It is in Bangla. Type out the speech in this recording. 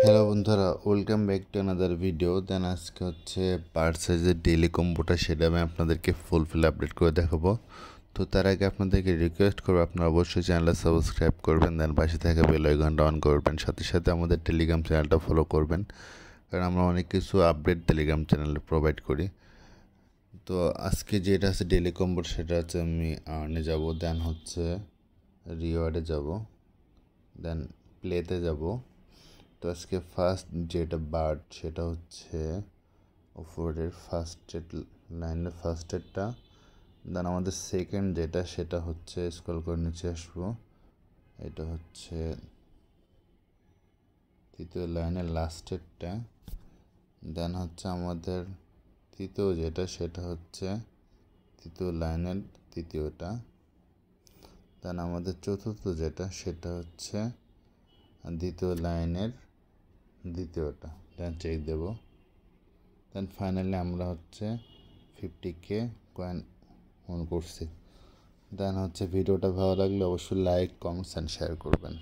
হ্যালো বন্ধুরা, welcome back to another video. Then আজকে হচ্ছে পার্ট সাইজের ডেইলি কম্বোটা, সেটা আমি আপনাদেরকে ফুলফিল আপডেট করে দেখাবো। তো তার আগে আপনাদেরকে রিকোয়েস্ট করবো, আপনারা অবশ্যই চ্যানেলটা সাবস্ক্রাইব করবেন, দেন পাশে থাকা বেল আইকনটা অন করবেন, সাথে সাথে আমাদের টেলিগ্রাম চ্যানেলটা ফলো করবেন, কারণ আমরা অনেক কিছু আপডেট টেলিগ্রাম চ্যানেলে প্রোভাইড করি। তো আজকে যেটা আছে ডেইলি কম্বো, সেটা হচ্ছে আমি আর্নে যাব, দেন হচ্ছে রিওয়ার্ডে যাব, দেন প্লেতে যাব। তো আজকে ফার্স্ট যেটা বার্ড, সেটা হচ্ছে উপরের ফার্স্টের লাইনের ফার্স্টেরটা। দেন আমাদের সেকেন্ড যেটা, সেটা হচ্ছে স্ক্রল করে নিচে আসবো, এটা হচ্ছে তৃতীয় লাইনের লাস্টেরটা। দেন হচ্ছে আমাদের তৃতীয় যেটা, সেটা হচ্ছে তৃতীয় লাইনের তৃতীয়টা। দেন আমাদের চতুর্থ যেটা, সেটা হচ্ছে দ্বিতীয় লাইনের দ্বিতীয়টা। দেন চেক দেব। দেন ফাইনালি আমরা হচ্ছে 50K কয়েন অন করছি। দেন হচ্ছে ভিডিওটা ভালো লাগলে অবশ্যই লাইক, কমেন্টস অ্যান্ড শেয়ার করবেন।